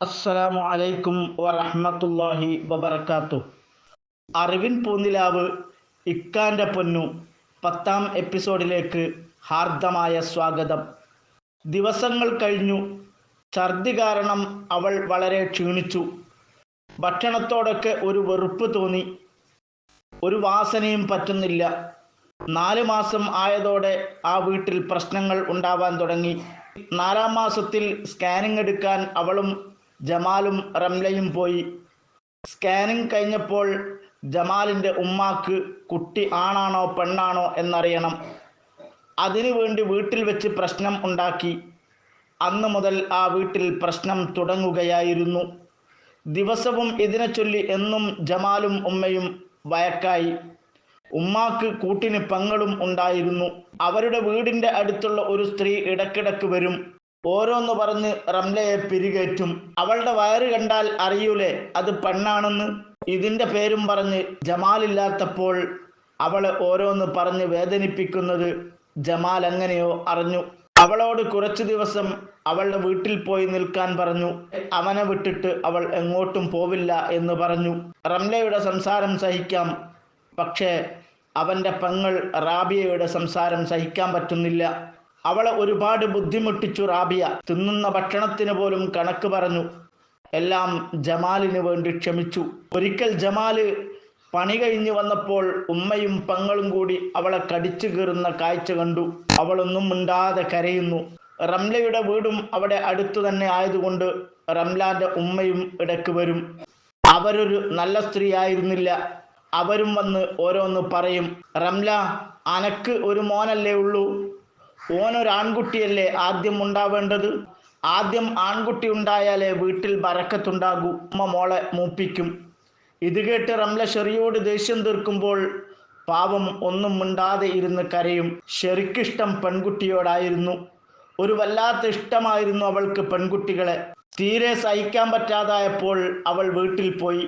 അസ്സലാമു അലൈക്കും വറഹ്മത്തുള്ളാഹി വബറകാതുഹു. അറിവിൻ പൂനിലാവ് ഇക്കാൻ്റെ പൊന്നു 10-ാം എപ്പിസോഡിലേക്ക് ഹാർദമായ സ്വാഗതം. ദിവസങ്ങൾ കഴിഞ്ഞു. ഛർദി കാരണം അവൾ വളരെ ക്ഷീണിച്ചു. ഭക്ഷണത്തോടൊക്കെ ഒരു വെറുപ്പ് തോന്നി. ഒരു വാസനയും പറ്റുന്നില്ല. 4 മാസം ആയതോടെ ആ വീട്ടിൽ പ്രശ്നങ്ങൾ ഉണ്ടാവാൻ തുടങ്ങി. 4-ാം മാസത്തിൽ സ്കാനിംഗ് എടുക്കാൻ അവളും ജമാലും റംലയും പോയി. സ്കാനിംഗ് കഴിഞ്ഞപ്പോൾ ജമാലിൻ്റെ ഉമ്മാക്ക് കുട്ടി ആണാണോ പെണ്ണാണോ എന്നറിയണം. അതിനു വേണ്ടി വീട്ടിൽ വെച്ച് പ്രശ്നം ഉണ്ടാക്കി. അന്ന് മുതൽ ആ വീട്ടിൽ പ്രശ്നം തുടങ്ങുകയായിരുന്നു. ദിവസവും ഇതിനെ ചൊല്ലി എന്നും ജമാലും ഉമ്മയും വഴക്കായി. ഉമ്മാക്ക് കൂട്ടിന് പെങ്ങളും ഉണ്ടായിരുന്നു. അവരുടെ വീടിൻ്റെ അടുത്തുള്ള ഒരു സ്ത്രീ ഇടക്കിടക്ക് വരും. ഓരോന്ന് പറഞ്ഞ് റംലയെ പിരികേറ്റും. അവളുടെ വയറ് കണ്ടാൽ അറിയൂലേ അത് പെണ്ണാണെന്ന്. ഇതിൻ്റെ പേരും പറഞ്ഞ് ജമാലില്ലാത്തപ്പോൾ അവളെ ഓരോന്ന് പറഞ്ഞ് വേദനിപ്പിക്കുന്നത് ജമാൽ എങ്ങനെയോ അറിഞ്ഞു. അവളോട് കുറച്ചു ദിവസം അവളുടെ വീട്ടിൽ പോയി നിൽക്കാൻ പറഞ്ഞു. അവനെ വിട്ടിട്ട് അവൾ എങ്ങോട്ടും പോവില്ല എന്ന് പറഞ്ഞു. റംലയുടെ സംസാരം സഹിക്കാം, പക്ഷേ അവൻ്റെ പെങ്ങൾ റാബിയയുടെ സംസാരം സഹിക്കാൻ പറ്റുന്നില്ല. അവളെ ഒരുപാട് ബുദ്ധിമുട്ടിച്ചു റാബിയ. തിന്നുന്ന ഭക്ഷണത്തിന് പോലും കണക്ക് പറഞ്ഞു. എല്ലാം ജമാലിന് വേണ്ടി ക്ഷമിച്ചു. ഒരിക്കൽ ജമാല് പണി കഴിഞ്ഞ് വന്നപ്പോൾ ഉമ്മയും പെങ്ങളും കൂടി അവളെ കടിച്ചു കീറുന്ന കാഴ്ച കണ്ടു. അവളൊന്നും മിണ്ടാതെ കരയുന്നു. റംലയുടെ വീടും അവിടെ അടുത്തു തന്നെ ആയതുകൊണ്ട് റംലാന്റെ ഉമ്മയും ഇടയ്ക്ക് വരും. അവരൊരു നല്ല സ്ത്രീ ആയിരുന്നില്ല. അവരും വന്ന് ഓരോന്ന് പറയും. റംല, അനക്ക് ഒരു മോനല്ലേ ഉള്ളൂ, ഓനൊരാൺകുട്ടിയല്ലേ ആദ്യം ഉണ്ടാവേണ്ടത്. ആദ്യം ആൺകുട്ടി ഉണ്ടായാലേ വീട്ടിൽ ബറക്കത്തുണ്ടാകൂ. ഉമ്മ മോളെ മൂപ്പിക്കും. ഇത് കേട്ട് റംല ഷെറിയോട് ദേഷ്യം തീർക്കുമ്പോൾ പാവം ഒന്നും മിണ്ടാതെ ഇരുന്ന് കരയും. ഷെറിക്കിഷ്ടം പെൺകുട്ടിയോടായിരുന്നു. ഒരു വല്ലാത്ത ഇഷ്ടമായിരുന്നു അവൾക്ക് പെൺകുട്ടികളെ. തീരെ സഹിക്കാൻ പറ്റാതായപ്പോൾ അവൾ വീട്ടിൽ പോയി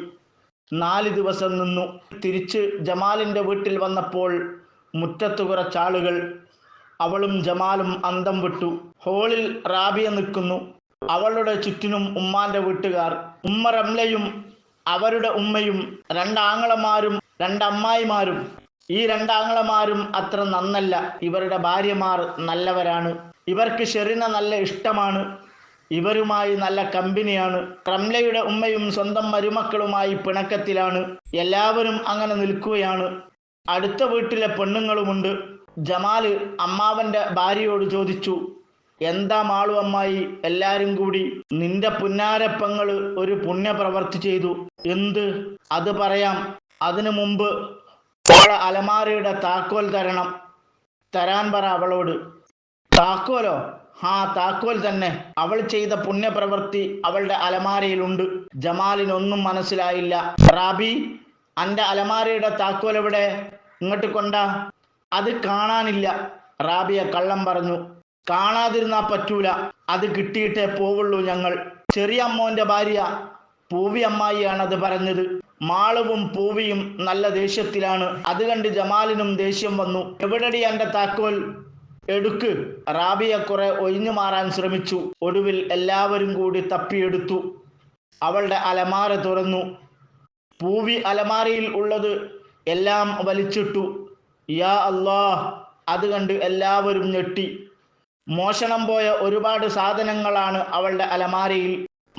4 ദിവസം നിന്നു. തിരിച്ച് ജമാലിൻ്റെ വീട്ടിൽ വന്നപ്പോൾ മുറ്റത്ത് കുറച്ചാളുകൾ. അവളും ജമാലും അന്തം വിട്ടു. ഹോളിൽ റാബിയ നിൽക്കുന്നു. അവളുടെ ചുറ്റിനും ഉമ്മാന്റെ വീട്ടുകാർ. ഉമ്മ റംലയും അവരുടെ ഉമ്മയും 2 ആങ്ങളമാരും 2 അമ്മായിമാരും. ഈ 2 ആങ്ങളമാരും അത്ര നന്നല്ല. ഇവരുടെ ഭാര്യമാർ നല്ലവരാണ്. ഇവർക്ക് ഷെറിനെ നല്ല ഇഷ്ടമാണ്. ഇവരുമായി നല്ല കമ്പനിയാണ്. റംലയുടെ ഉമ്മയും സ്വന്തം മരുമക്കളുമായി പിണക്കത്തിലാണ്. എല്ലാവരും അങ്ങനെ നിൽക്കുകയാണ്. അടുത്ത വീട്ടിലെ പെണ്ണുങ്ങളുമുണ്ട്. ജമാല് അമ്മാവൻ്റെ ഭാര്യയോട് ചോദിച്ചു, എന്താ മാളു അമ്മായി എല്ലാരും കൂടി? നിന്റെ പുന്നാരപ്പെങ്ങള് ഒരു പുണ്യപ്രവർത്തി ചെയ്തു. എന്ത്? അത് പറയാം. അതിനു മുമ്പ് അവളെ അലമാരയുടെ താക്കോൽ തരാൻ പറ അവളോട്. താക്കോലോ? താക്കോൽ തന്നെ. അവൾ ചെയ്ത പുണ്യപ്രവൃത്തി അവളുടെ അലമാരയിലുണ്ട്. ജമാലിനൊന്നും മനസ്സിലായില്ല. റാബി, അന്റെ അലമാരയുടെ താക്കോൽ എവിടെ? ഇങ്ങോട്ട് കൊണ്ടാ. അത് കാണാനില്ല. റാബിയ കള്ളം പറഞ്ഞു. കാണാതിരുന്നാ പറ്റൂല, അത് കിട്ടിയിട്ടേ പോവുള്ളൂ ഞങ്ങൾ. ചെറിയ അമ്മോന്റെ ഭാര്യ പൂവി അമ്മായിയാണ് അത് പറഞ്ഞത്. മാളുവും പൂവിയും നല്ല ദേഷ്യത്തിലാണ്. അത് കണ്ട് ജമാലിനും ദേഷ്യം വന്നു. എവിടെടി എൻ്റെ താക്കോൽ? എടുക്ക്. റാബിയ കുറെ ഒഴിഞ്ഞു മാറാൻ ശ്രമിച്ചു. ഒടുവിൽ എല്ലാവരും കൂടി തപ്പിയെടുത്തു. അവളുടെ അലമാര തുറന്നു. പൂവി അലമാരയിൽ ഉള്ളത് എല്ലാം വലിച്ചിട്ടു. യാ അല്ലാഹ്! അത് കണ്ട് എല്ലാവരും ഞെട്ടി. മോഷണം പോയ ഒരുപാട് സാധനങ്ങളാണ് അവളുടെ അലമാരയിൽ.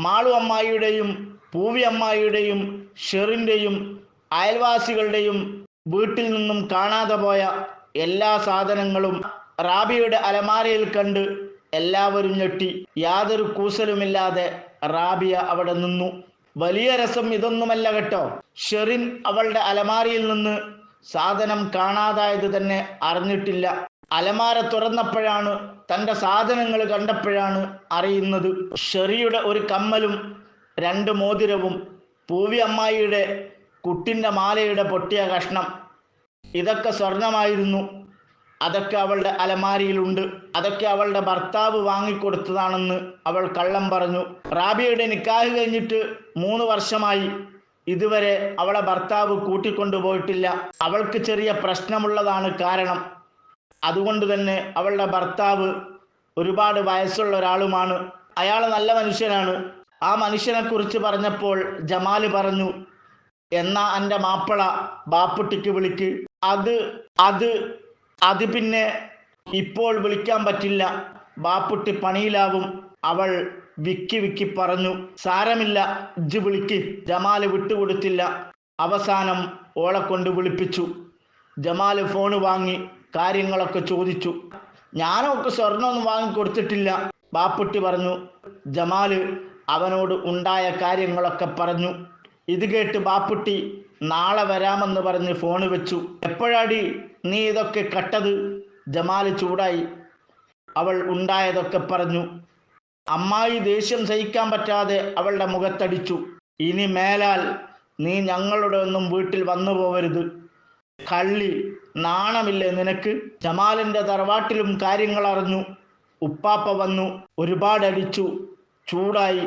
മാളു അമ്മായിയുടെയും പൂവി അമ്മായിയുടെയും ഷെറിൻ്റെയും അയൽവാസികളുടെയും വീട്ടിൽ നിന്നും കാണാതെ പോയ എല്ലാ സാധനങ്ങളും റാബിയുടെ അലമാരയിൽ കണ്ട് എല്ലാവരും ഞെട്ടി. യാതൊരു കൂസലുമില്ലാതെ റാബിയ അവിടെ നിന്നു. വലിയ രസം ഇതൊന്നുമല്ല കേട്ടോ. ഷെറിൻ അവളുടെ അലമാരയിൽ നിന്ന് സാധനം കാണാതായത് തന്നെ അറിഞ്ഞിട്ടില്ല. അലമാര തുറന്നപ്പോഴാണ്, തൻ്റെ സാധനങ്ങൾ കണ്ടപ്പോഴാണ് അറിയുന്നത്. ഷെറിയുടെ ഒരു കമ്മലും 2 മോതിരവും പൂവി അമ്മായിയുടെ കുട്ടിൻ്റെ മാലയുടെ പൊട്ടിയ കഷ്ണം, ഇതൊക്കെ സ്വർണമായിരുന്നു. അതൊക്കെ അവളുടെ അലമാരിയിലുണ്ട്. അതൊക്കെ അവളുടെ ഭർത്താവ് വാങ്ങിക്കൊടുത്തതാണെന്ന് അവൾ കള്ളം പറഞ്ഞു. റാബിയയുടെ നിക്കാഹ് കഴിഞ്ഞിട്ട് 3 വർഷമായി. ഇതുവരെ അവളെ ഭർത്താവ് കൂട്ടിക്കൊണ്ടുപോയിട്ടില്ല. അവൾക്ക് ചെറിയ പ്രശ്നമുള്ളതാണ് കാരണം. അതുകൊണ്ട് തന്നെ അവളുടെ ഭർത്താവ് ഒരുപാട് വയസ്സുള്ള ഒരാളുമാണ്. അയാൾ നല്ല മനുഷ്യനാണ്. ആ മനുഷ്യനെക്കുറിച്ച് പറഞ്ഞപ്പോൾ ജമാൽ പറഞ്ഞു, എന്നാ എൻ്റെ മാപ്പിള ബാപ്പുട്ടിക്ക് വിളിക്ക്. അത് അത് അത് പിന്നെ ഇപ്പോൾ വിളിക്കാൻ പറ്റില്ല, ബാപ്പുട്ടി പണിയിലാവും. അവൾ വിക്കി വിക്കി പറഞ്ഞു. സാരമില്ല, ഇജ്ജ് വിളിക്ക്. ജമാൽ വിട്ടുകൊടുത്തില്ല. അവസാനം ഓളെ കൊണ്ട് വിളിപ്പിച്ചു. ജമാൽ ഫോണ് വാങ്ങി കാര്യങ്ങളൊക്കെ ചോദിച്ചു. ഞാനൊക്കെ സ്വർണ്ണമൊന്നും വാങ്ങിക്കൊടുത്തിട്ടില്ല, ബാപ്പുട്ടി പറഞ്ഞു. ജമാൽ അവനോട് ഉണ്ടായ കാര്യങ്ങളൊക്കെ പറഞ്ഞു. ഇത് കേട്ട് ബാപ്പുട്ടി നാളെ വരാമെന്ന് പറഞ്ഞ് ഫോണ് വെച്ചു. എപ്പോഴാടി നീ ഇതൊക്കെ കട്ടത്? ജമാൽ ചൂടായി. അവൾ ഉണ്ടായതൊക്കെ പറഞ്ഞു. അമ്മായി ദേഷ്യം സഹിക്കാൻ പറ്റാതെ അവളുടെ മുഖത്തടിച്ചു. ഇനി മേലാൽ നീ ഞങ്ങളുടെ ഒന്നും വീട്ടിൽ വന്നു പോവരുത്, കള്ളി, നാണമില്ലേ നിനക്ക്? ജമാലിൻ്റെ തറവാട്ടിലും കാര്യങ്ങൾ അറിഞ്ഞു. ഉപ്പാപ്പ വന്നു, ഒരുപാട് അടിച്ചു, ചൂടായി.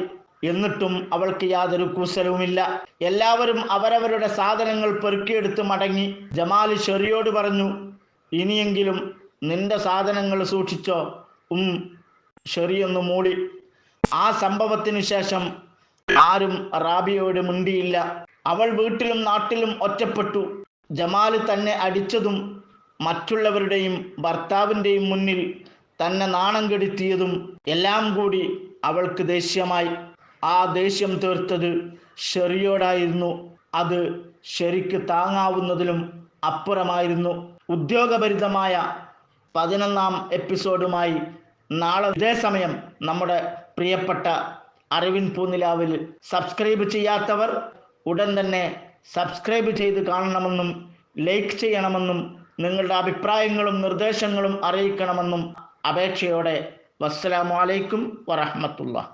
എന്നിട്ടും അവൾക്ക് യാതൊരു കൂസലവുമില്ല. എല്ലാവരും അവരവരുടെ സാധനങ്ങൾ പെറുക്കിയെടുത്ത് മടങ്ങി. ജമാൽ ഷെറിയോട് പറഞ്ഞു, ഇനിയെങ്കിലും നിന്റെ സാധനങ്ങൾ സൂക്ഷിച്ചോ. ഷെറിയൊന്ന് മൂളി. ആ സംഭവത്തിന് ശേഷം ആരും റാബിയോട് മിണ്ടിയില്ല. അവൾ വീട്ടിലും നാട്ടിലും ഒറ്റപ്പെട്ടു. ജമാൽ തന്നെ അടിച്ചതും മറ്റുള്ളവരുടെയും ഭർത്താവിൻ്റെയും മുന്നിൽ തന്നെ നാണം കെടുത്തിയതും എല്ലാം കൂടി അവൾക്ക് ദേഷ്യമായി. ആ ദേഷ്യം തീർത്തത് ഷെറിയോടായിരുന്നു. അത് ഷെറിക്ക് താങ്ങാവുന്നതിലും അപ്പുറമായിരുന്നു. ഉദ്യോഗഭരിതമായ 11ാം എപ്പിസോഡുമായി നാളെ ഇതേ സമയം നമ്മുടെ പ്രിയപ്പെട്ട അറിവിൻ പൂനിലാവിൽ. സബ്സ്ക്രൈബ് ചെയ്യാത്തവർ ഉടൻ തന്നെ സബ്സ്ക്രൈബ് ചെയ്ത് കാണണമെന്നും ലൈക്ക് ചെയ്യണമെന്നും നിങ്ങളുടെ അഭിപ്രായങ്ങളും നിർദ്ദേശങ്ങളും അറിയിക്കണമെന്നും അപേക്ഷയോടെ. വസ്സലാമു അലൈക്കും വറഹ്മത്തുള്ളാഹി.